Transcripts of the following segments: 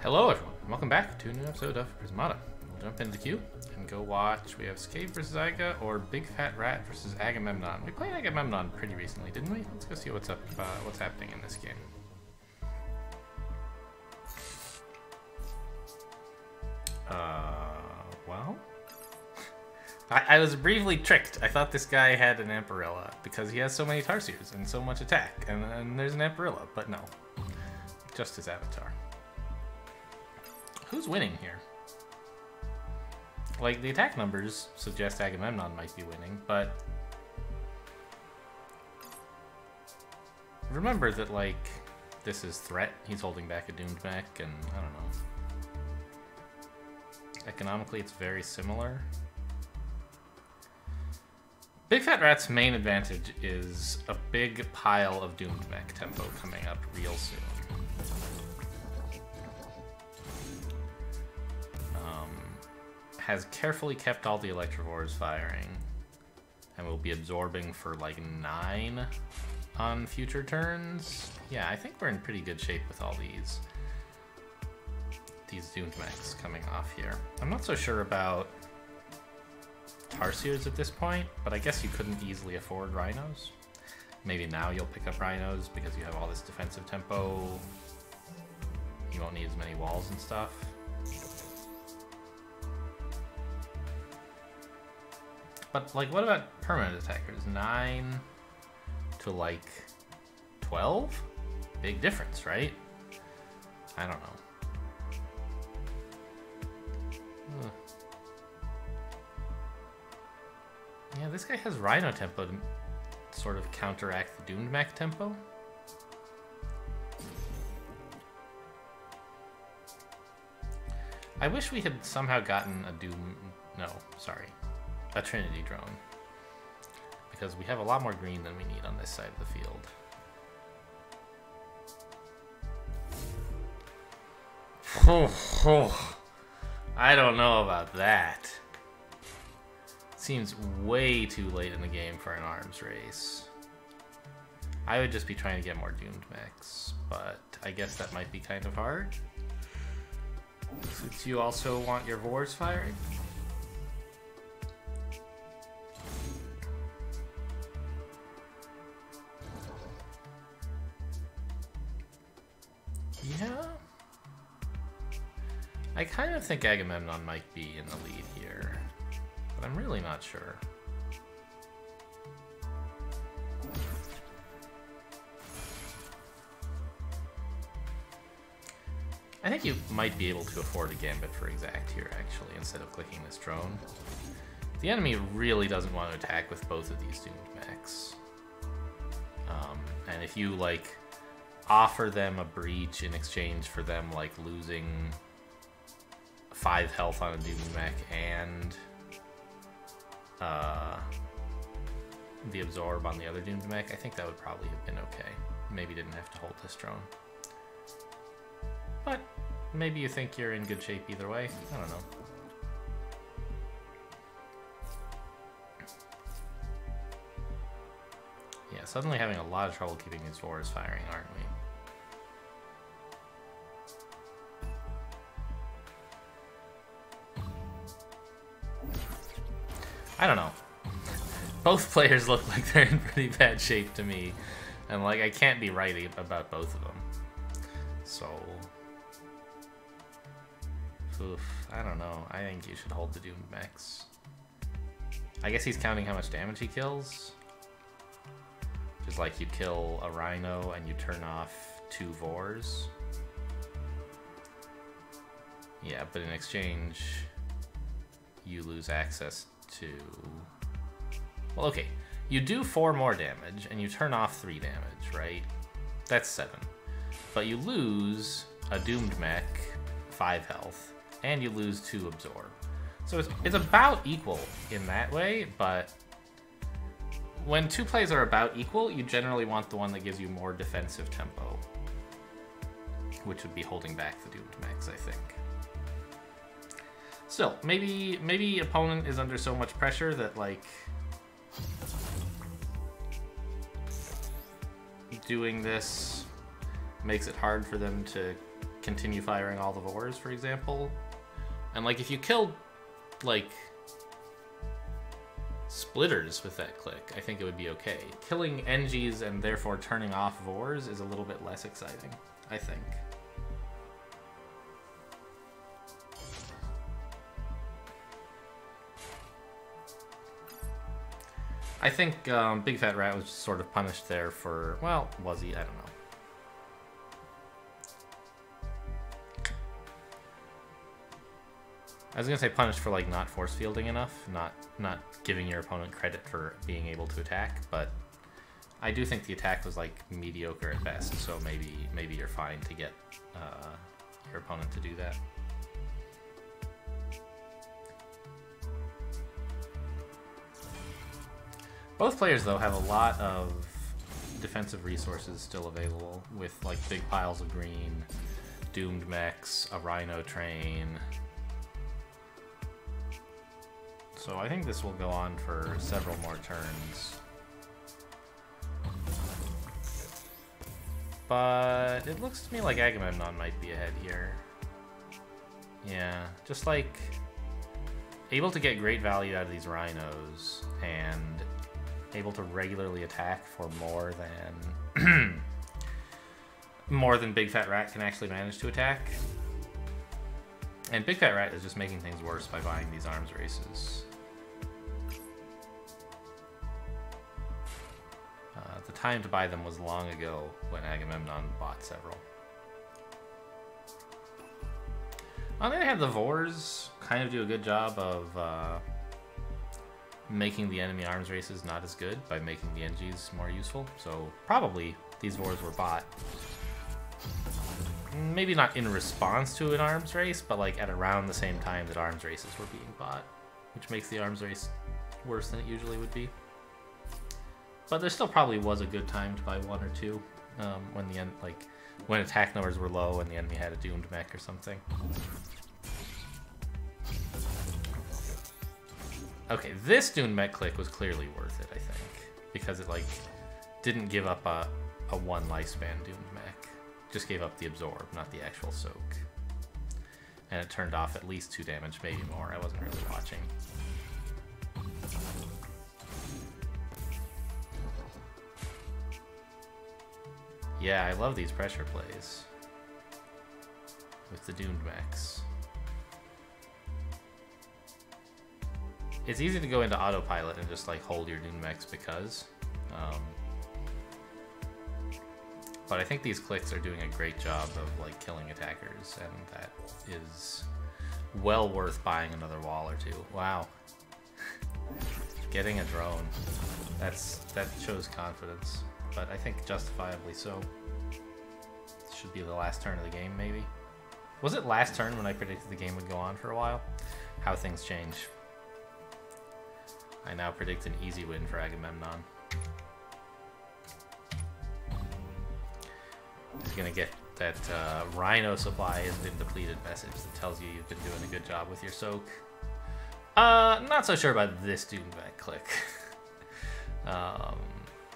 Hello everyone, and welcome back to a new episode of Prismata. We'll jump into the queue and go watch. We have Skate versus Iga or Big Fat Rat versus Agamemnon. We played Agamemnon pretty recently, didn't we? Let's go see what's up, what's happening in this game. Well, I was briefly tricked. I thought this guy had an Amparilla because he has so many Tarsiers and so much attack, and there's an Amparilla, but no, just his avatar. Who's winning here? Like, the attack numbers suggest Agamemnon might be winning, but remember that, like, this is threat. He's holding back a doomed mech, and I don't know. Economically, it's very similar. Big Fat Rat's main advantage is a big pile of doomed mech tempo coming up real soon. Has carefully kept all the Electrovores firing, and will be absorbing for like 9 on future turns. Yeah, I think we're in pretty good shape with all these doomed mechs coming off here. I'm not so sure about Tarsiers at this point, but I guess you couldn't easily afford Rhinos. Maybe now you'll pick up Rhinos because you have all this defensive tempo. You won't need as many walls and stuff. But, like, what about permanent attackers? 9 to, like, 12? Big difference, right? I don't know. Ugh. Yeah, this guy has Rhino tempo to sort of counteract the Doomed Mech tempo. I wish we had somehow gotten a a Trinity drone, because we have a lot more green than we need on this side of the field. I don't know about that. Seems way too late in the game for an arms race. I would just be trying to get more doomed mechs, but I guess that might be kind of hard, since you also want your Vores firing. Yeah, I kind of think Agamemnon might be in the lead here, but I'm really not sure. I think you might be able to afford a Gambit for Exact here, actually, instead of clicking this drone. The enemy really doesn't want to attack with both of these doomed mechs. And if you, like, offer them a breach in exchange for them, like, losing 5 health on a doomed mech and the absorb on the other doomed mech, I think that would probably have been okay. Maybe didn't have to hold this drone. But maybe you think you're in good shape either way. I don't know. Yeah, suddenly having a lot of trouble keeping these Vores firing, aren't we? I don't know. Both players look like they're in pretty bad shape to me, and like I can't be right about both of them. So, oof, I don't know. I think you should hold the doomed mechs. I guess he's counting how much damage he kills. Just like you kill a Rhino and you turn off 2 Vores. Yeah, but in exchange, you lose access to... Well, okay. You do 4 more damage, and you turn off 3 damage, right? That's 7. But you lose a doomed mech, 5 health, and you lose 2 absorb. So it's about equal in that way, but when 2 plays are about equal, you generally want the one that gives you more defensive tempo, which would be holding back the doomed mechs, I think. Still, maybe opponent is under so much pressure that, like, doing this makes it hard for them to continue firing all the Vores, for example. And like if you killed like splitters with that click, I think it would be okay. Killing NGs and therefore turning off Vores is a little bit less exciting, I think. I think Big Fat Rat was just sort of punished there for, well, was he? I don't know. I was gonna say punished for like not force fielding enough, not giving your opponent credit for being able to attack, but I do think the attack was like mediocre at best, so maybe you're fine to get your opponent to do that. Both players though have a lot of defensive resources still available with like big piles of green, doomed mechs, a rhino train. So I think this will go on for several more turns. But it looks to me like Agamemnon might be ahead here. Yeah, just like able to get great value out of these rhinos and able to regularly attack for more than more than Big Fat Rat can actually manage to attack. And Big Fat Rat is just making things worse by buying these arms races. The time to buy them was long ago when Agamemnon bought several. On the other hand, the Vores kind of do a good job of making the enemy arms races not as good by making the NGs more useful. So probably these Vores were bought, maybe not in response to an arms race, but like at around the same time that arms races were being bought, which makes the arms race worse than it usually would be. But there still probably was a good time to buy one or two when the when attack numbers were low and the enemy had a doomed mech or something. Okay, this doomed mech click was clearly worth it, I think, because it like didn't give up a one lifespan doomed mech, just gave up the absorb, not the actual soak, and it turned off at least 2 damage, maybe more. I wasn't really watching. Yeah, I love these pressure plays with the doomed mechs. It's easy to go into autopilot and just like hold your doomed mechs because, but I think these clicks are doing a great job of like killing attackers, and that is well worth buying another wall or two. Wow, getting a drone, that shows confidence. But I think justifiably so. This should be the last turn of the game, maybe? Was it last turn when I predicted the game would go on for a while? How things change. I now predict an easy win for Agamemnon. He's gonna get that Rhino supply has been depleted message that tells you you've been doing a good job with your soak. Not so sure about this doomed mech click.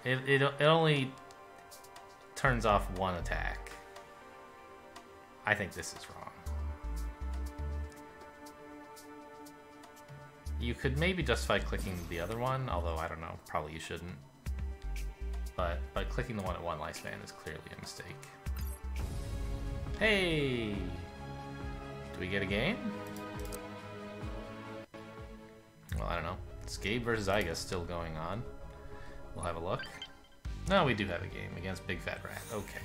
It only turns off one attack. I think this is wrong. You could maybe justify clicking the other one, although I don't know, probably you shouldn't. But clicking the one at 1 lifespan is clearly a mistake. Hey! Do we get a game? Well, I don't know. It's Gabe versus Iga still going on. We'll have a look. No, we do have a game against Big Fat Rat. Okay.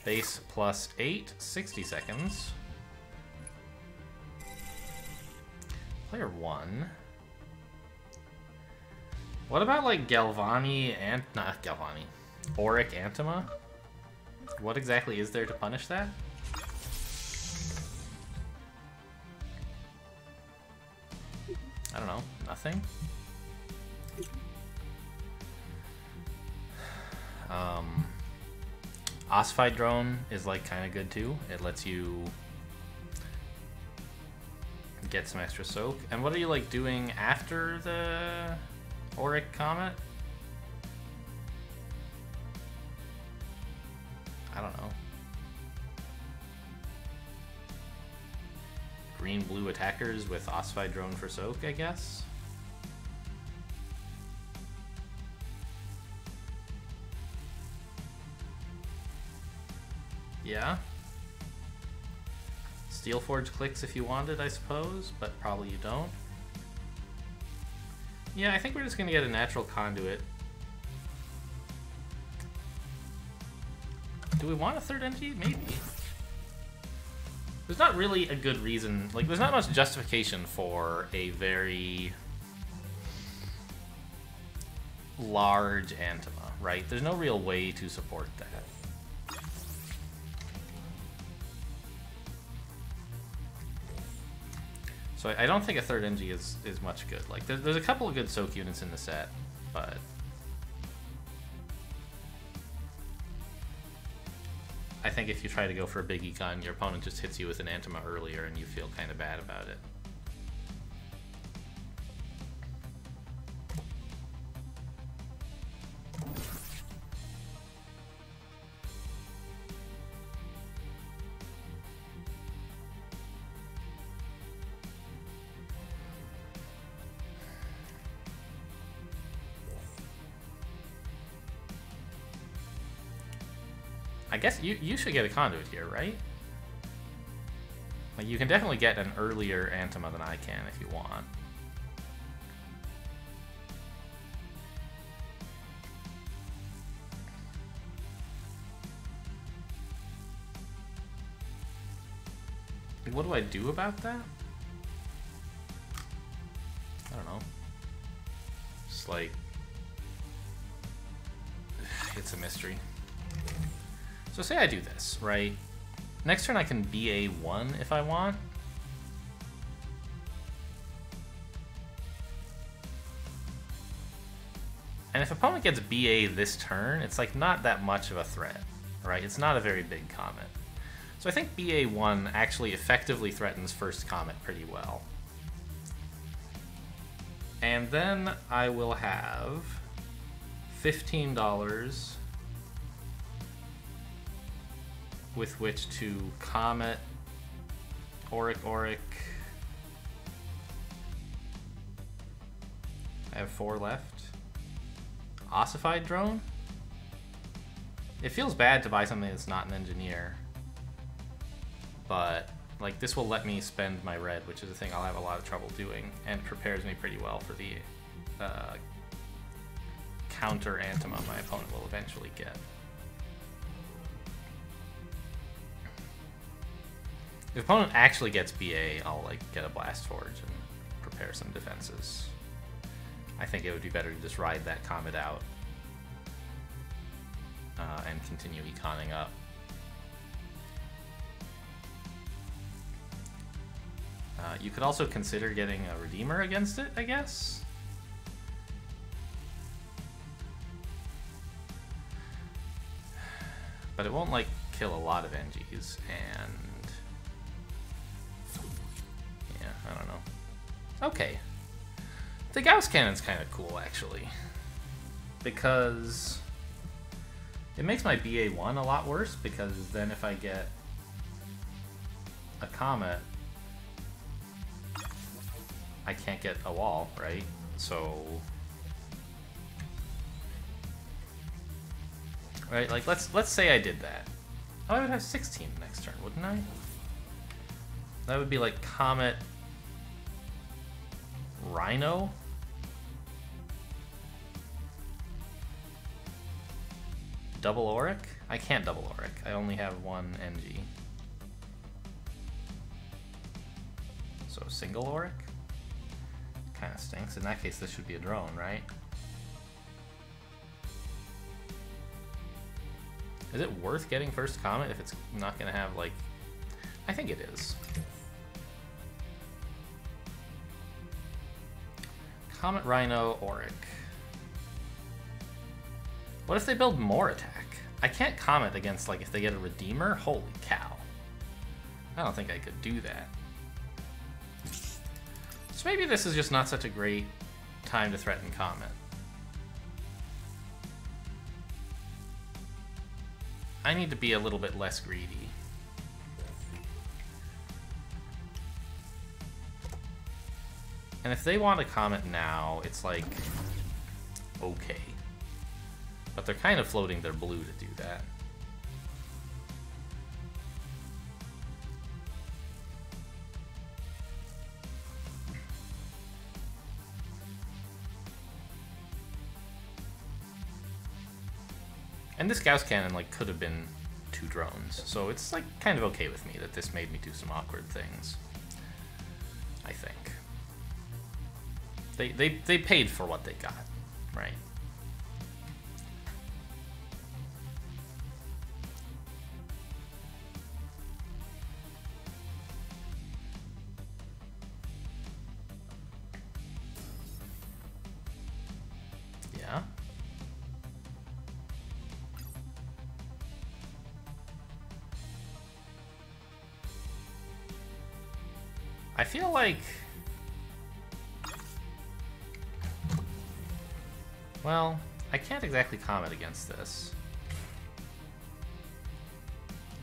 Base +8, 60 seconds. Player 1. What about like Galvani and not Galvani, Auric Antima? What exactly is there to punish that? I don't know. Nothing. Ossified Drone is like kind of good too. It lets you get some extra soak. And what are you like doing after the Auric Comet? I don't know. green-blue attackers with Ossified Drone for soak, I guess. Yeah. Steelforge clicks if you wanted, I suppose, but probably you don't. Yeah, I think we're just gonna get a natural conduit. Do we want a third NG? Maybe. There's not really a good reason, like, there's not much justification for a very large Antima, right? There's no real way to support that. So I don't think a third NG is much good. Like, there's a couple of good soak units in the set, but I think if you try to go for a big econ, your opponent just hits you with an Antima earlier and you feel kind of bad about it. I guess you should get a conduit here, right? Like, you can definitely get an earlier Antima than I can if you want. Like, what do I do about that? I don't know. Just like, it's a mystery. So say I do this, right? Next turn I can BA1 if I want. And if opponent gets BA this turn, it's like not that much of a threat, right? It's not a very big comet. So I think BA1 actually effectively threatens first comet pretty well. And then I will have $15 with which to comet, Auric. I have 4 left. Ossified Drone? It feels bad to buy something that's not an engineer, but like this will let me spend my red, which is a thing I'll have a lot of trouble doing, and prepares me pretty well for the counter Antima my opponent will eventually get. If opponent actually gets BA, I'll like get a Blast Forge and prepare some defenses. I think it would be better to just ride that comet out and continue econing up. You could also consider getting a Redeemer against it, I guess. But it won't like kill a lot of NGs, and I don't know. Okay. The Gauss Cannon's kind of cool, actually. Because it makes my BA1 a lot worse, because then if I get a Comet, I can't get a wall, right? So... Right, like, let's say I did that. Oh, I would have 16 next turn, wouldn't I? That would be like Comet... Rhino? Double Auric? I can't double Auric. I only have 1 NG. So single Auric? Kinda stinks. In that case, this should be a drone, right? Is it worth getting first Comet if it's not gonna have, like... I think it is. Comet, Rhino, Auric. What if they build more attack? I can't Comet against, like, if they get a Redeemer? Holy cow. I don't think I could do that. So maybe this is just not such a great time to threaten Comet. I need to be a little bit less greedy. And if they want to comment now, it's like, okay. But they're kind of floating their blue to do that. And this Gauss cannon like could have been 2 drones, so it's like kind of okay with me that this made me do some awkward things. I think they paid for what they got, right? Yeah. I feel like, well, I can't exactly comment against this.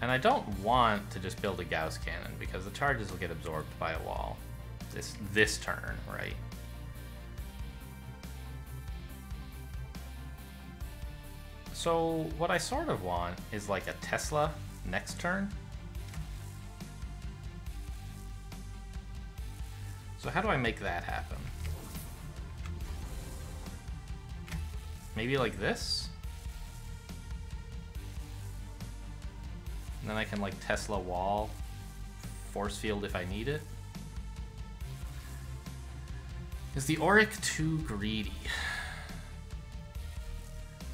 And I don't want to just build a Gauss cannon because the charges will get absorbed by a wall this turn, right? So what I sort of want is like a Tesla next turn. So how do I make that happen? Maybe like this? And then I can like Tesla wall, force field if I need it. Is the Auric too greedy?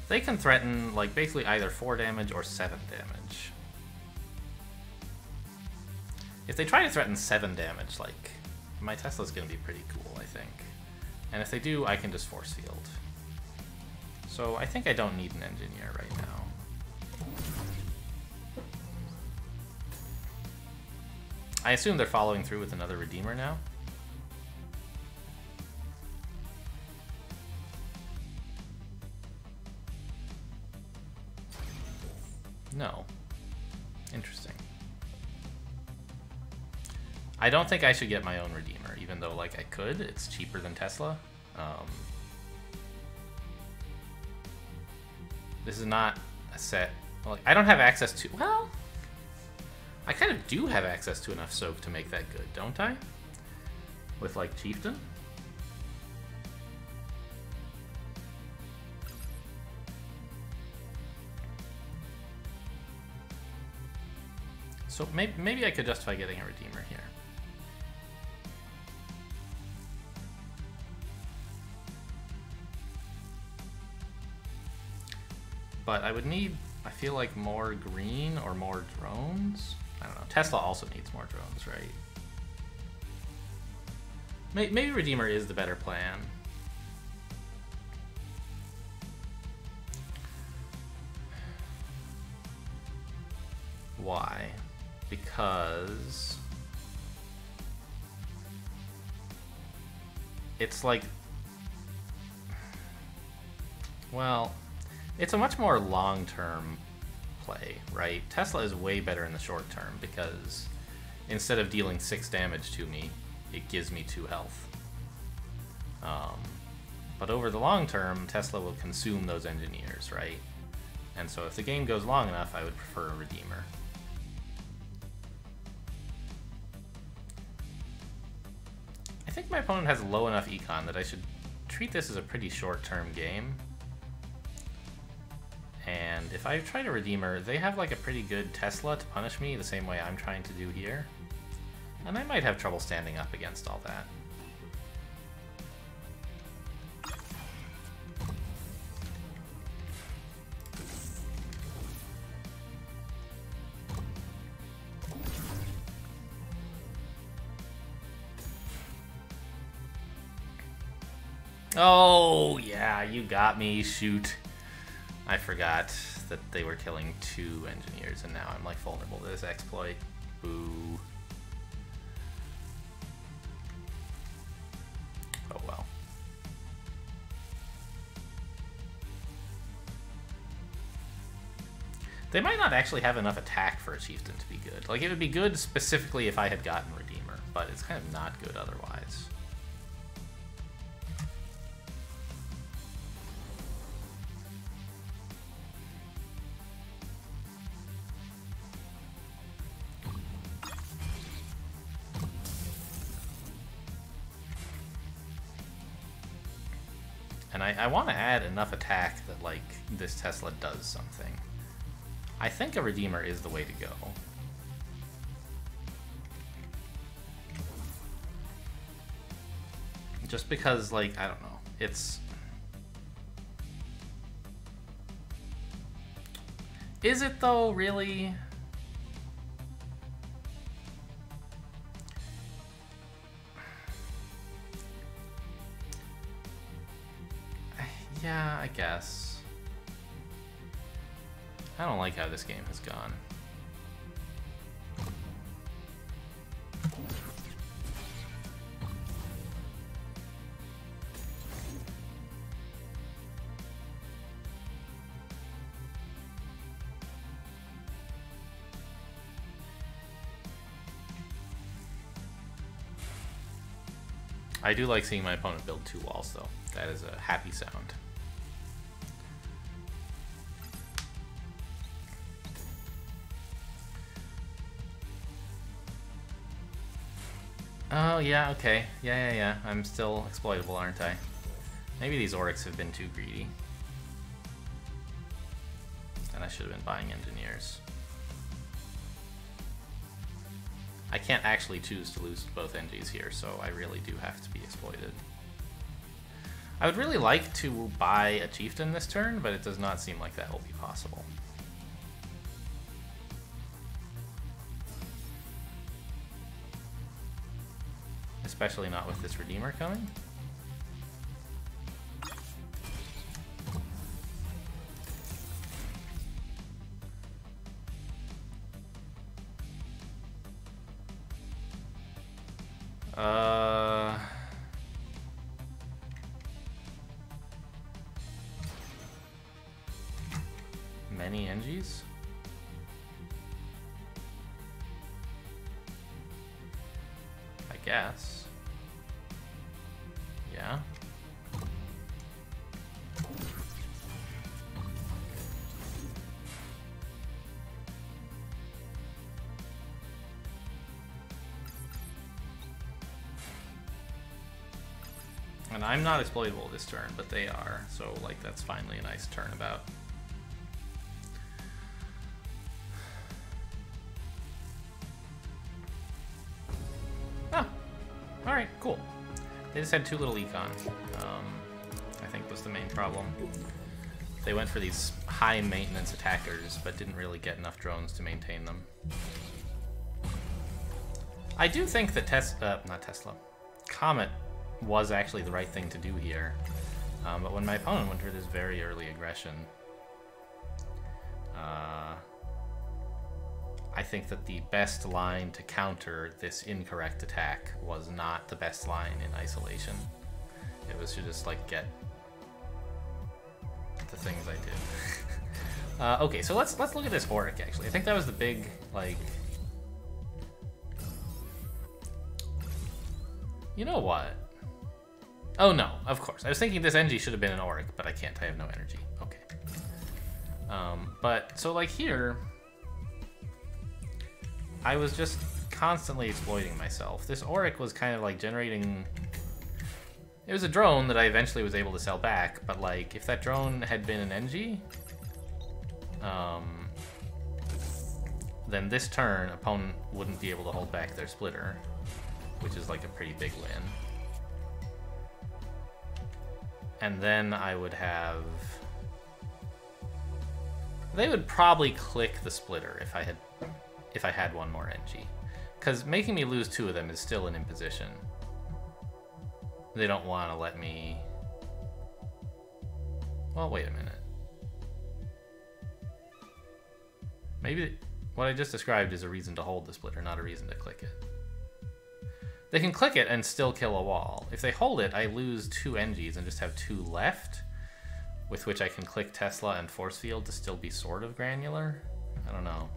They can threaten like basically either 4 damage or 7 damage. If they try to threaten 7 damage, like, my Tesla's gonna be pretty cool, I think. And if they do, I can just force field. So I think I don't need an engineer right now. I assume they're following through with another Redeemer now. No. Interesting. I don't think I should get my own Redeemer, even though, like, I could. It's cheaper than Tesla. This is not a set... Well, I don't have access to... Well, I kind of do have access to enough soak to make that good, don't I? With, like, Chieftain? So maybe I could justify getting a Redeemer here. But I would need, I feel like, more green or more drones. I don't know. Tesla also needs more drones, right? Maybe Redeemer is the better plan. Why? Because it's like, well, it's a much more long-term play, right? Tesla is way better in the short term because instead of dealing 6 damage to me, it gives me 2 health. But over the long term, Tesla will consume those engineers, right? And so if the game goes long enough, I would prefer a Redeemer. I think my opponent has low enough econ that I should treat this as a pretty short-term game. And if I try to Redeemer, they have like a pretty good Tesla to punish me the same way I'm trying to do here. And I might have trouble standing up against all that. Oh, yeah, you got me. Shoot. I forgot that they were killing 2 engineers, and now I'm, like, vulnerable to this exploit. Boo. Oh, well. They might not actually have enough attack for a Chieftain to be good. Like, it would be good specifically if I had gotten Redeemer, but it's kind of not good otherwise. I want to add enough attack that, like, this Tesla does something. I think a Redeemer is the way to go. Just because, like, I don't know. It's... Is it, though, really? Yeah, I guess. I don't like how this game has gone. I do like seeing my opponent build 2 walls, though. That is a happy sound. Oh, yeah, okay. Yeah. I'm still exploitable, aren't I? Maybe these Oryx have been too greedy. And I should have been buying Engineers. I can't actually choose to lose both NGs here, so I really do have to be exploited. I would really like to buy a Chieftain this turn, but it does not seem like that will be possible. Especially not with this Redeemer coming. Many NGs? I guess. Yeah. And I'm not exploitable this turn, but they are, so like that's finally a nice turnabout. Oh, alright, cool. They just had 2 little econs, I think was the main problem. They went for these high maintenance attackers, but didn't really get enough drones to maintain them. I do think that Comet was actually the right thing to do here. But when my opponent went for this very early aggression, I think that the best line to counter this incorrect attack was not the best line in isolation. It was to just, like, get the things I did. Okay, so let's look at this Auric, actually. I think that was the big, like... You know what? Oh, no, of course. I was thinking this NG should have been an Auric, but I can't. I have no energy. Okay. But, so, like, here... I was just constantly exploiting myself. This Auric was kind of, like, generating... It was a drone that I eventually was able to sell back, but, like, if that drone had been an NG... then this turn, opponent wouldn't be able to hold back their splitter, which is, like, a pretty big win. And then I would have... They would probably click the splitter if I had one more NG. Because making me lose 2 of them is still an imposition. They don't want to let me... Well, wait a minute. Maybe what I just described is a reason to hold the splitter, not a reason to click it. They can click it and still kill a wall. If they hold it, I lose 2 NGs and just have 2 left, with which I can click Tesla and Force Field to still be sort of granular. I don't know.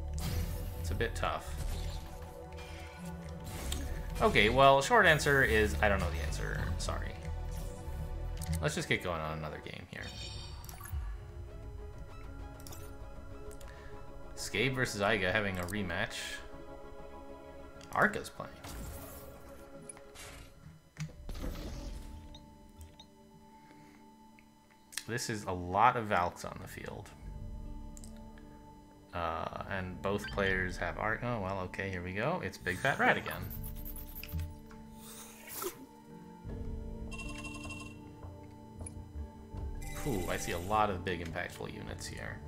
It's a bit tough. Okay, well, short answer is I don't know the answer. Sorry. Let's just get going on another game here. Scabe versus Iga having a rematch. Arca's playing. this is a lot of Valks on the field. And both players have art. Oh, well, okay, here we go. It's Big Fat Rat again. Ooh, I see a lot of big impactful units here.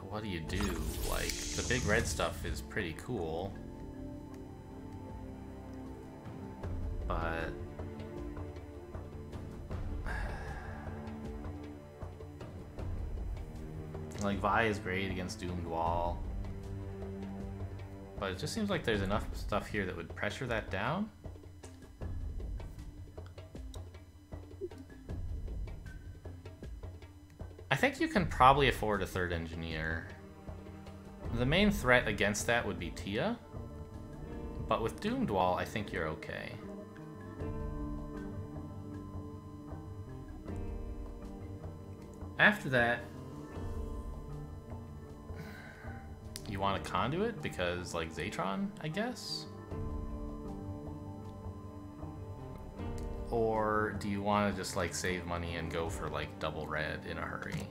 What do you do? Like, the big red stuff is pretty cool. But... like, Vi is great against Doomed Wall. But it just seems like there's enough stuff here that would pressure that down. I think you can probably afford a third engineer. The main threat against that would be Tia. But with Doomed Wall, I think you're okay. After that, you want a conduit because, like, Zatron, I guess? Or do you want to just, like, save money and go for, like, double red in a hurry?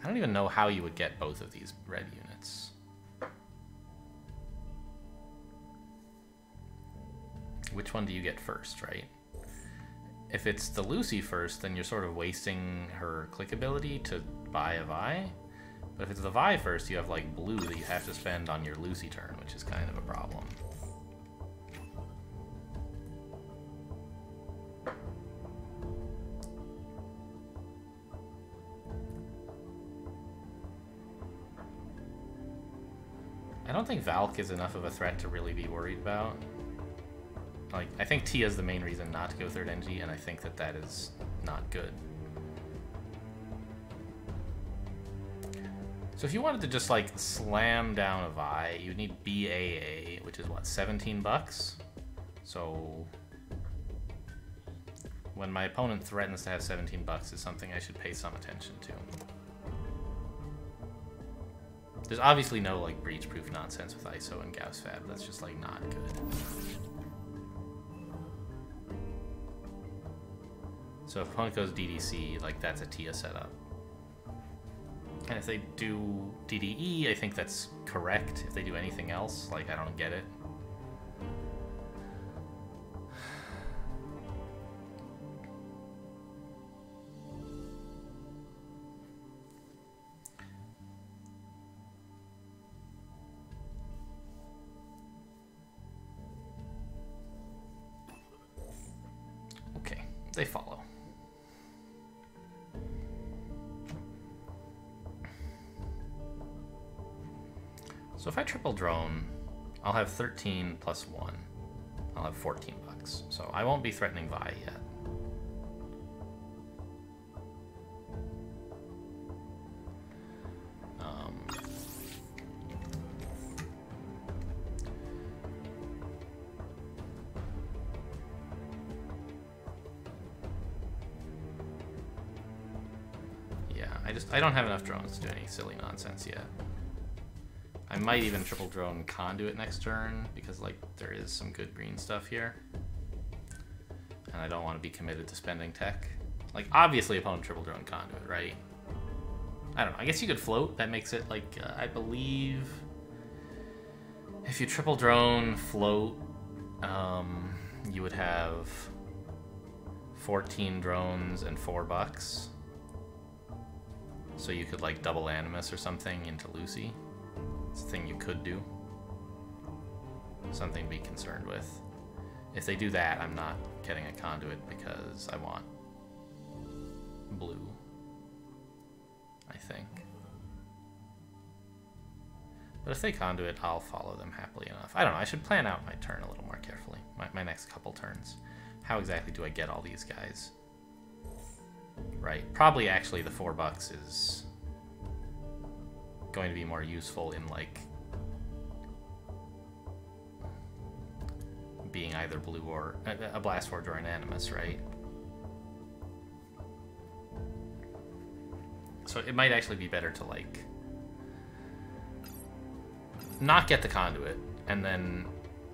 I don't even know how you would get both of these red units. Which one do you get first, right? If it's the Lucy first, then you're sort of wasting her click ability to buy a Vi. But if it's the Vi first, you have, like, blue that you have to spend on your Lucy turn, which is kind of a problem. I don't think Valk is enough of a threat to really be worried about. Like, I think Tia is the main reason not to go third NG, and I think that that is not good. So if you wanted to just, like, slam down a Vi, you'd need BAA, which is, what, 17 bucks? So when my opponent threatens to have 17 bucks is something I should pay some attention to. There's obviously no, like, breach-proof nonsense with ISO and Gauss Fab. That's just, like, not good. So if opponent goes DDC, like, that's a Tia setup. And if they do DDE, I think that's correct. If they do anything else, like, I don't get it. Okay, they follow. So if I triple drone, I'll have 13 plus 1. I'll have 14 bucks. So I won't be threatening Vi yet. Yeah, I don't have enough drones to do any silly nonsense yet. I might even triple drone conduit next turn because, like, there is some good green stuff here. And I don't want to be committed to spending tech. Like, obviously opponent triple drone conduit, right? I don't know. I guess you could float. That makes it, like, I believe if you triple drone float, you would have 14 drones and 4 bucks. So you could, like, double Animus or something into Lucy. It's a thing you could do. Something to be concerned with. If they do that, I'm not getting a conduit because I want blue, I think. But if they conduit, I'll follow them happily enough. I don't know, I should plan out my turn a little more carefully. My next couple turns. How exactly do I get all these guys? Right, probably actually the 4 bucks is going to be more useful in, like, being either blue or a Blast Forge or an Animus, right? So it might actually be better to, like, not get the conduit, and then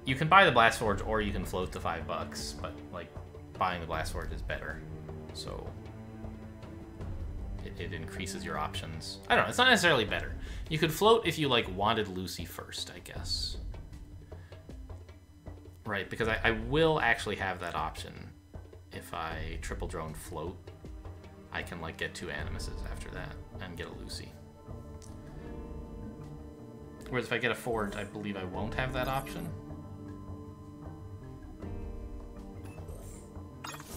you can buy the blast forge or you can float the $5, but like buying the blast forge is better. So it increases your options. I don't know, it's not necessarily better. You could float if you like wanted Lucy first, I guess. Right, because I will actually have that option. If I triple drone float, I can like get 2 Animuses after that and get a Lucy. Whereas if I get a forge, I believe I won't have that option.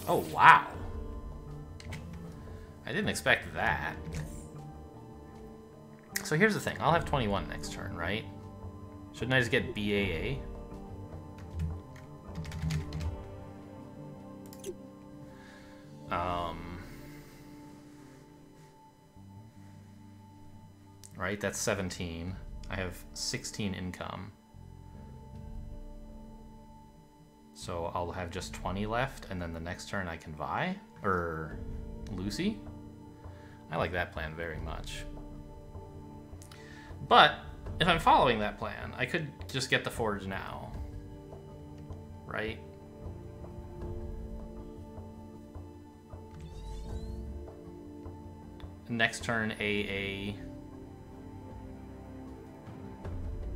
Oh, wow. I didn't expect that. So here's the thing. I'll have 21 next turn, right? Shouldn't I just get BAA? Right, that's 17. I have 16 income. So I'll have just 20 left, and then the next turn I can Vi? Or Lucy? I like that plan very much. But if I'm following that plan, I could just get the forge now. Right? Next turn, AA.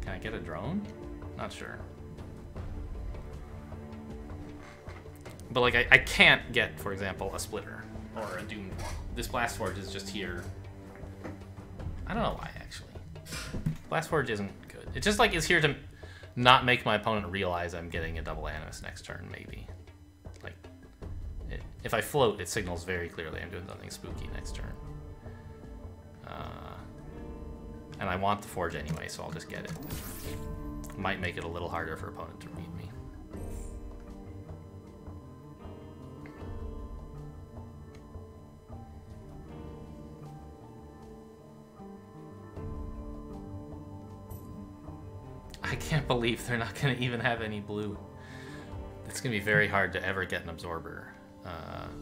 Can I get a drone? Not sure. But like, I can't get, for example, a splitter or a doom. This blast forge is just here. I don't know why, actually. Blast forge isn't good. It just like is here to not make my opponent realize I'm getting a double Animus next turn, maybe. Like, if I float, it signals very clearly I'm doing something spooky next turn. And I want the forge anyway, so I'll just get it. Might make it a little harder for opponent to read me. I can't believe they're not going to even have any blue. It's going to be very hard to ever get an absorber.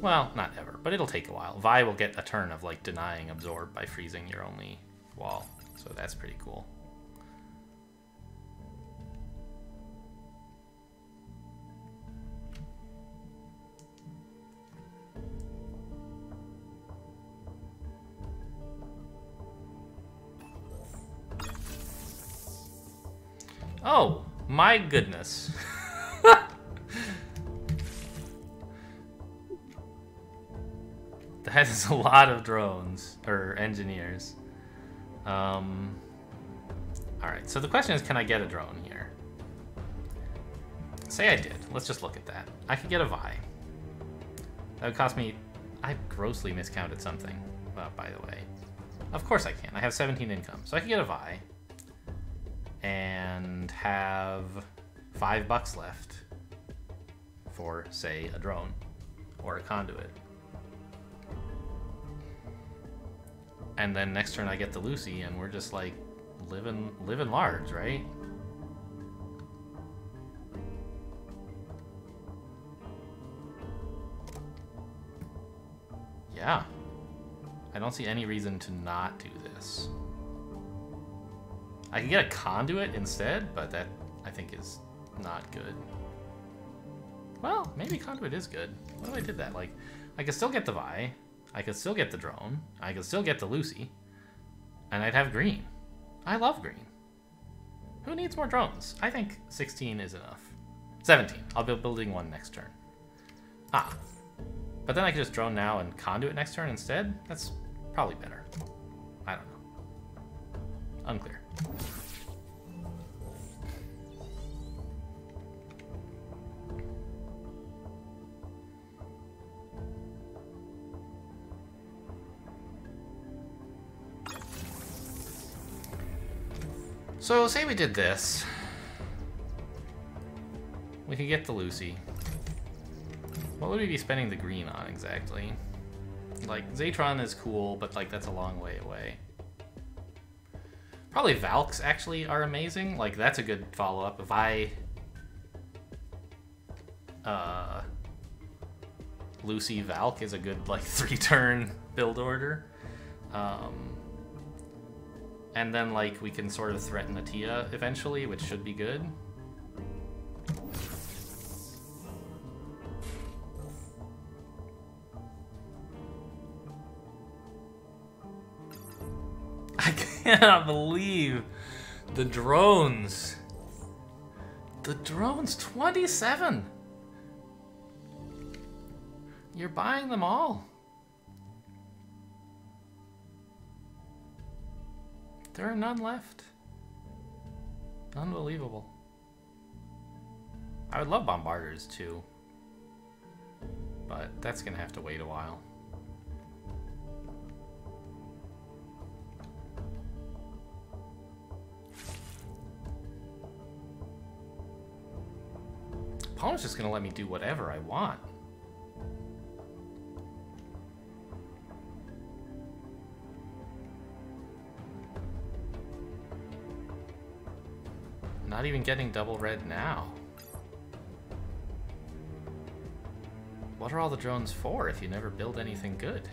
Well, not ever, but it'll take a while. Vi will get a turn of like denying absorb by freezing your only wall. So that's pretty cool. Oh, my goodness. That is a lot of drones, or engineers. Alright, so the question is, can I get a drone here? Say I did. Let's just look at that. I could get a Vi. That would cost me... I grossly miscounted something, by the way. Of course I can. I have 17 income. So I could get a Vi. And have $5 left for, say, a drone. Or a conduit. And then next turn I get the Lucy, and we're just like living large, right? Yeah. I don't see any reason to not do this. I can get a conduit instead, but that I think is not good. Well, maybe conduit is good. What if I did that? Like, I could still get the Vi. I could still get the drone. I could still get the Lucy. And I'd have green. I love green. Who needs more drones? I think 16 is enough. 17. I'll be building one next turn. Ah. But then I could just drone now and conduit next turn instead? That's probably better. I don't know. Unclear. So, say we did this. We could get the Lucy. What would we be spending the green on, exactly? Like, Zatron is cool, but, like, that's a long way away. Probably Valks, actually, are amazing. Like, that's a good follow-up. If I... Lucy Valk is a good, like, 3-turn build order. And then, like, we can sort of threaten a Tia eventually, which should be good. I cannot believe the drones. The drones, 27. You're buying them all. There are none left. Unbelievable. I would love bombarders too, but that's gonna have to wait a while. Opponent's just gonna let me do whatever I want. Not even getting double red now. What are all the drones for if you never build anything good?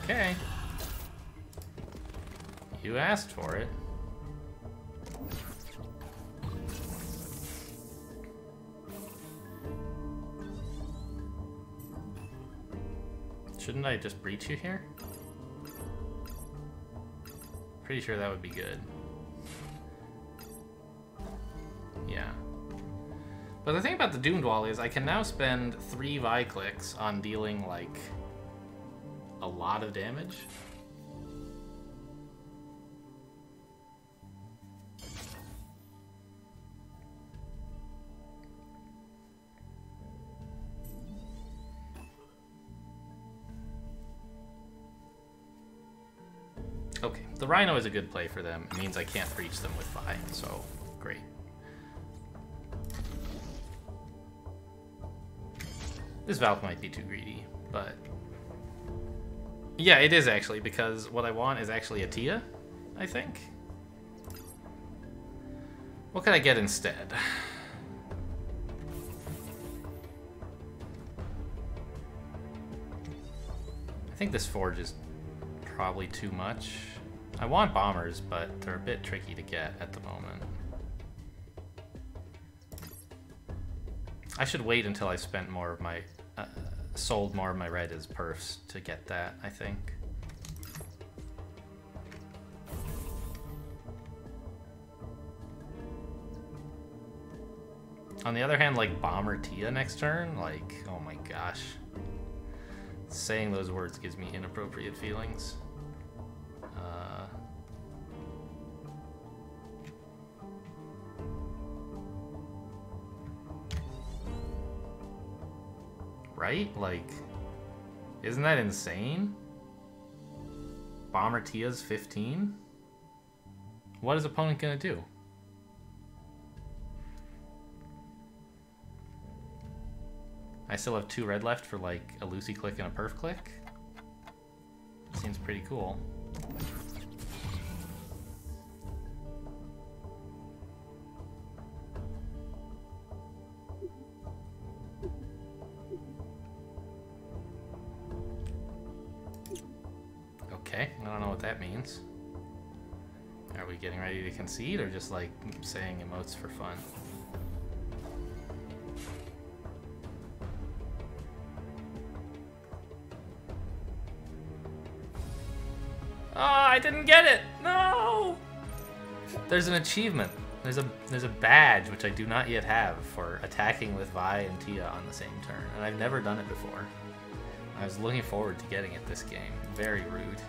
Okay. You asked for it. Shouldn't I just breach you here? Pretty sure that would be good. Yeah. But the thing about the Doomed Wall is I can now spend 3 Vi clicks on dealing, like, a lot of damage. Okay, the Rhino is a good play for them. It means I can't breach them with Vi, so great. This Valk might be too greedy, but... yeah, it is actually, because what I want is actually a Tia, I think. What can I get instead? I think this Forge is probably too much. I want bombers, but they're a bit tricky to get at the moment. I should wait until I spent more of my... sold more of my red as perfs to get that, I think. On the other hand, like, Bomber Tia next turn, like, oh my gosh. Saying those words gives me inappropriate feelings. Right? Like, isn't that insane? Bomber Tia's 15? What is opponent gonna do? I still have 2 red left for, like, a Lucy click and a perf click. Seems pretty cool. Okay, I don't know what that means. Are we getting ready to concede or just, like, saying emotes for fun? Oh, I didn't get it! No! There's an achievement. There's a badge, which I do not yet have, for attacking with Vi and Tia on the same turn. And I've never done it before. I was looking forward to getting it this game. Very rude.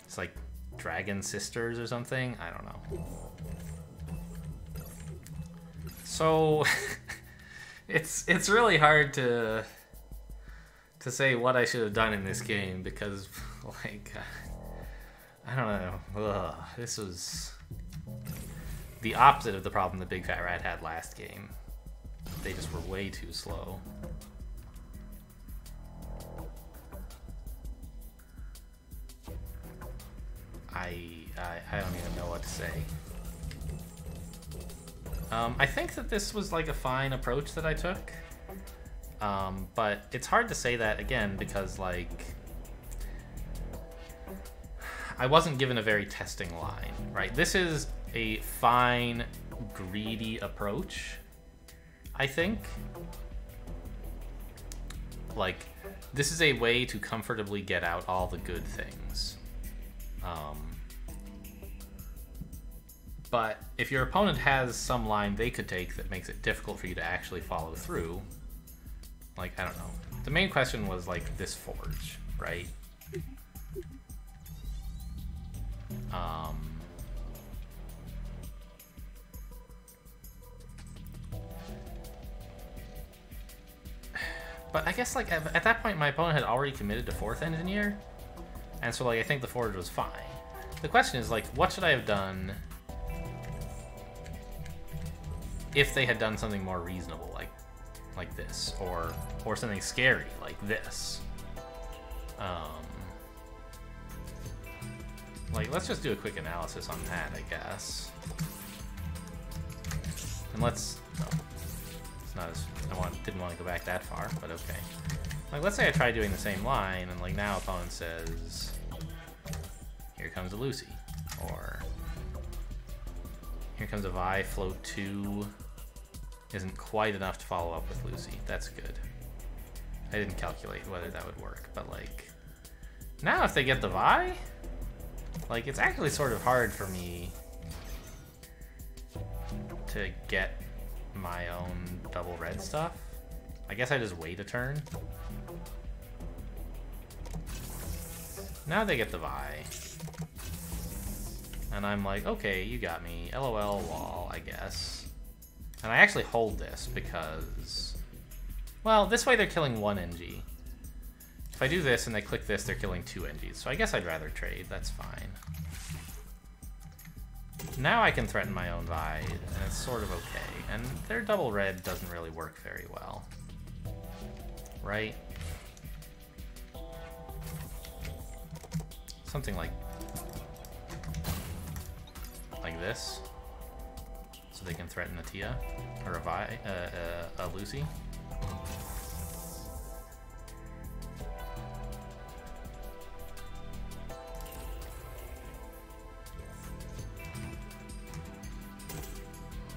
It's like Dragon Sisters or something? I don't know. So, it's really hard to say what I should have done in this game because, like, I don't know. Ugh, this was the opposite of the problem the Big Fat Rat had last game. They just were way too slow. I don't even know what to say. I think that this was like a fine approach that I took. But it's hard to say that again because like I wasn't given a very testing line, right? This is a fine, greedy approach, I think. Like, this is a way to comfortably get out all the good things. But if your opponent has some line they could take that makes it difficult for you to actually follow through, like, I don't know. The main question was, like, this forge, right? But I guess, like, at that point, my opponent had already committed to 4th Engineer, and so, like, I think the forge was fine. The question is, like, what should I have done if they had done something more reasonable, like this, or something scary like this? Like, let's just do a quick analysis on that, I guess. And let's... No, it's not as... didn't want to go back that far, but okay. Like, let's say I try doing the same line, and, like, now opponent says... Here comes a Lucy. Or... Here comes a Vi, float 2. Isn't quite enough to follow up with Lucy. That's good. I didn't calculate whether that would work, but, like... Now if they get the Vi... Like, it's actually sort of hard for me to get my own double red stuff. I guess I just wait a turn. Now they get the Vi. And I'm like, okay, you got me. LOL wall, I guess. And I actually hold this because... Well, this way they're killing 1 NG. If I do this and they click this, they're killing 2 NGs. So I guess I'd rather trade. That's fine. Now I can threaten my own Vi, and it's sort of okay. And their double red doesn't really work very well. Right? Something like this. So they can threaten a Tia, or a Vi, a Lucy.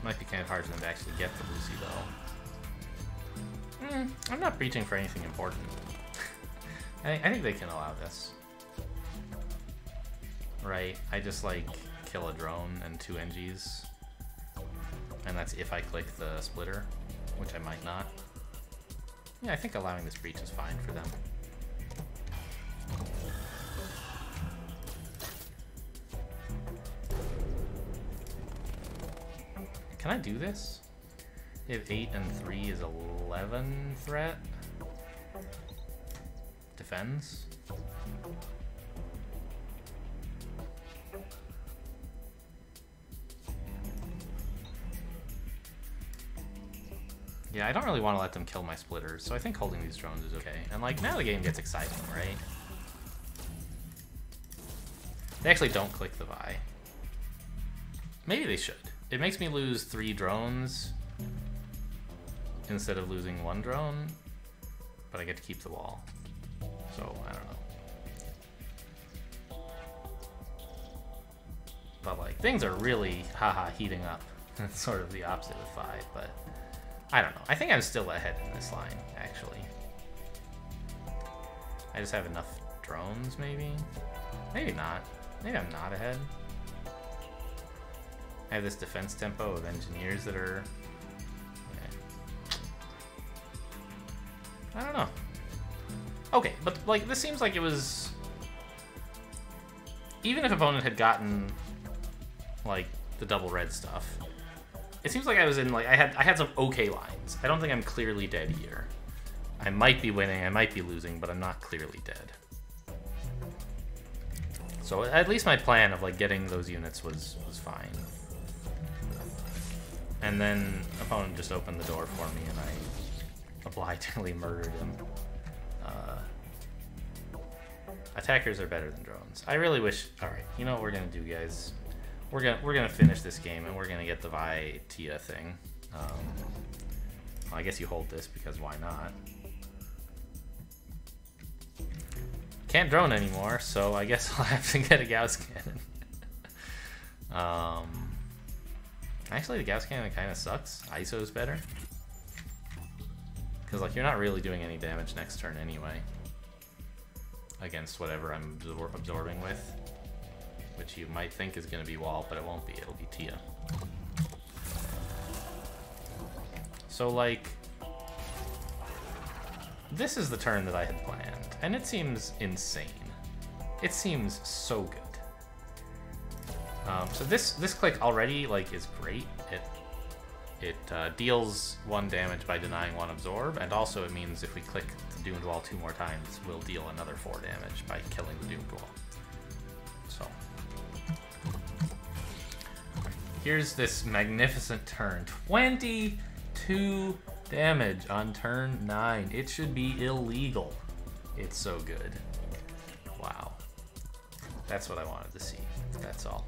Might be kind of hard for them to actually get the Lucy, though. I'm not breaching for anything important. I think they can allow this. Right, I just, like, kill a drone and 2 NGs. And that's if I click the splitter, which I might not. Yeah, I think allowing this breach is fine for them. Can I do this? If 8 and 3 is 11 threat? Defends? Yeah, I don't really want to let them kill my splitters, so I think holding these drones is okay. And, like, now the game gets exciting, right? They actually don't click the Vi. Maybe they should. It makes me lose 3 drones instead of losing 1 drone, but I get to keep the wall. So, I don't know. But, like, things are really, haha, heating up. It's sort of the opposite with 5, but I don't know. I think I'm still ahead in this line, actually. I just have enough drones, maybe? Maybe not. Maybe I'm not ahead. I have this defense tempo of engineers that are... Yeah. I don't know. Okay, but, like, this seems like it was... Even if opponent had gotten, like, the double red stuff, it seems like I was in, like, I had some okay lines. I don't think I'm clearly dead here. I might be winning, I might be losing, but I'm not clearly dead. So at least my plan of, like, getting those units was fine. And then opponent just opened the door for me, and I obligingly murdered him. Attackers are better than drones. I really wish... Alright, you know what we're gonna do, guys? we're gonna finish this game and we're gonna get the Vi Tia thing. Well, I guess you hold this because why not? Can't drone anymore, so I guess I'll have to get a Gauss Cannon. Actually, the Gauss Cannon kind of sucks. ISO is better. Because, like, you're not really doing any damage next turn anyway. Against whatever I'm absorbing with. Which you might think is going to be wall, but it won't be. It'll be Tia. So, like... This is the turn that I had planned. And it seems insane. It seems so good. So this click already like is great. It deals 1 damage by denying 1 absorb, and also it means if we click the Doomed Wall 2 more times, we'll deal another 4 damage by killing the Doomed Wall. So here's this magnificent turn. 22 damage on turn 9. It should be illegal. It's so good. Wow. That's what I wanted to see. That's all.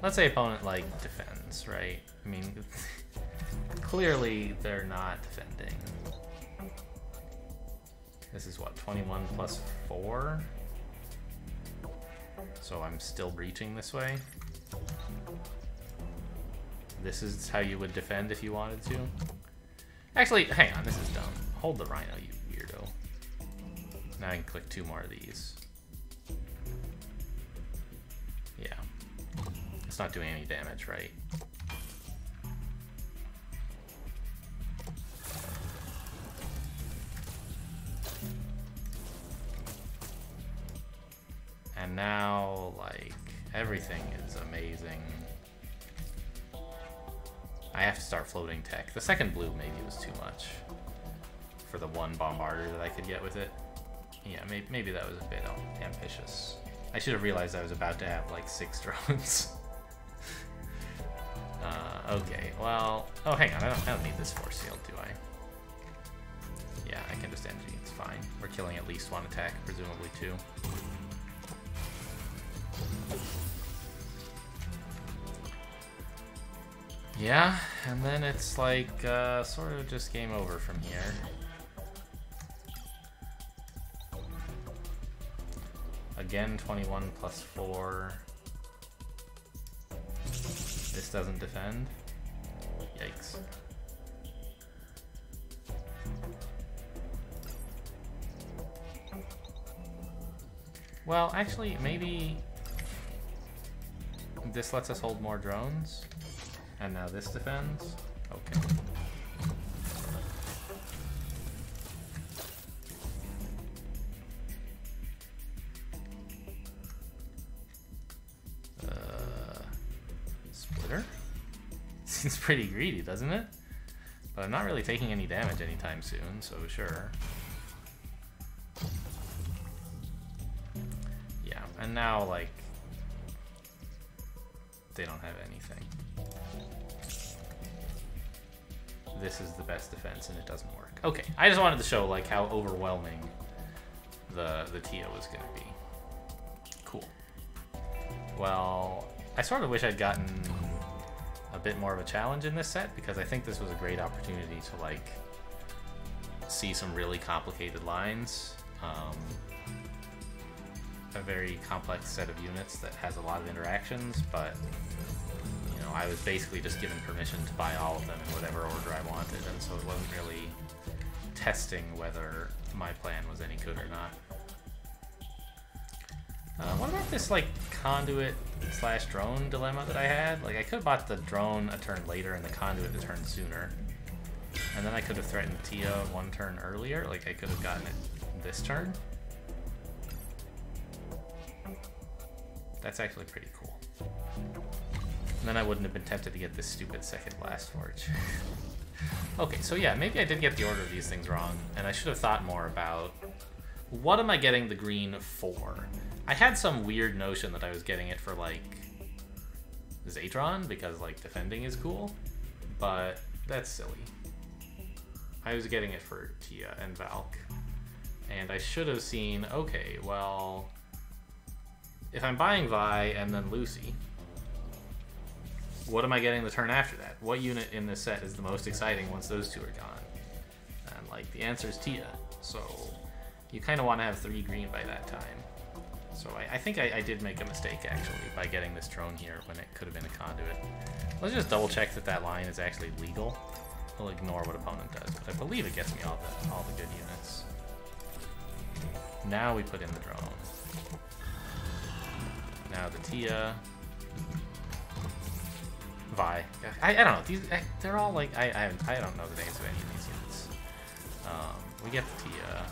Let's say opponent, like, defends, right? I mean, clearly they're not defending. This is what, 21 plus 4? So I'm still breaching this way. This is how you would defend if you wanted to. Actually, hang on, this is dumb. Hold the Rhino, you weirdo. Now I can click 2 more of these. Yeah. It's not doing any damage, right? And now, like, everything is amazing. I have to start floating tech. The second blue maybe was too much for the 1 bombarder that I could get with it. Yeah, maybe that was a bit ambitious. I should have realized I was about to have like 6 drones. Okay, well, oh, hang on, I don't need this force field, do I? Yeah, I can just NG, it's fine. We're killing at least 1 attack, presumably 2. Yeah, and then it's like sort of just game over from here. Again, 21 plus 4. This doesn't defend. Yikes. Well, actually, maybe this lets us hold more drones. And now this defends? Okay. Splitter? Seems pretty greedy, doesn't it? But I'm not really taking any damage anytime soon, so sure. Yeah, and now, like, they don't have anything. This is the best defense and it doesn't work. Okay, I just wanted to show like how overwhelming the Tia was gonna be. Cool. Well, I sort of wish I'd gotten a bit more of a challenge in this set because I think this was a great opportunity to like see some really complicated lines. A very complex set of units that has a lot of interactions, but you know, I was basically just given permission to buy all of them in whatever order I wanted, and so it wasn't really testing whether my plan was any good or not. What about this like conduit slash drone dilemma that I had? Like I could have bought the drone a turn later and the conduit a turn sooner, and then I could have threatened Tia 1 turn earlier. Like I could have gotten it this turn. That's actually pretty cool. And then I wouldn't have been tempted to get this stupid second blast forge. Okay, so yeah, maybe I did get the order of these things wrong, and I should have thought more about what am I getting the green for? I had some weird notion that I was getting it for like Zatron because like defending is cool, but that's silly. I was getting it for Tia and Valk, and I should have seen, okay, well, if I'm buying Vi and then Lucy, what am I getting the turn after that? What unit in this set is the most exciting once those two are gone? And like the answer is Tia. So you kind of want to have 3 green by that time. So I think I did make a mistake actually by getting this drone here when it could have been a conduit. Let's just double check that that line is actually legal. We'll ignore what opponent does, but I believe it gets me all the good units. Now we put in the drone. Now the Tia. Vi. I don't know. These they're all like I don't know the names of any of these units. We get the Tia.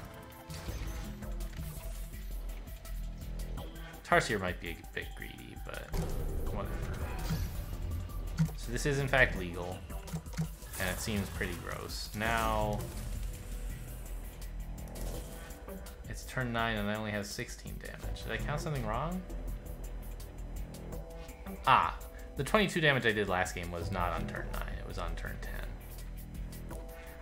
Tarsier might be a bit greedy, but whatever. So this is in fact legal, and it seems pretty gross. Now it's turn 9 and I only have 16 damage. Did I count something wrong? Ah, the 22 damage I did last game was not on turn 9, it was on turn 10.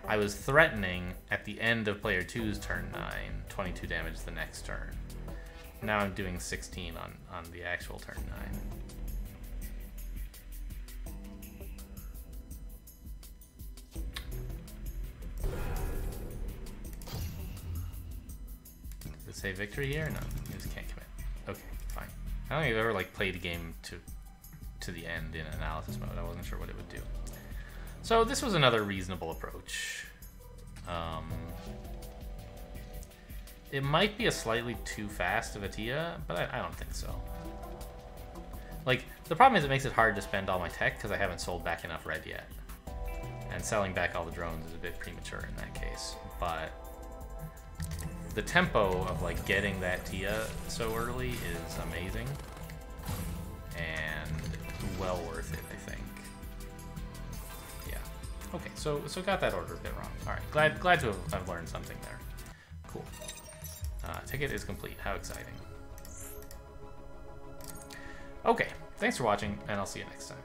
I was threatening at the end of player 2's turn 9, 22 damage the next turn. Now I'm doing 16 on the actual turn 9. Did it say victory here? No, you just can't commit. Okay, fine. I don't think I've ever like played a game to the end in analysis mode. I wasn't sure what it would do. So this was another reasonable approach. It might be a slightly too fast of a Tia, but I don't think so. Like, the problem is it makes it hard to spend all my tech because I haven't sold back enough red yet. And selling back all the drones is a bit premature in that case. But the tempo of like getting that Tia so early is amazing. And well worth it, I think. Yeah. Okay, so got that order a bit wrong. Alright, glad to have learned something there. Cool. Ticket is complete. How exciting. Okay, thanks for watching, and I'll see you next time.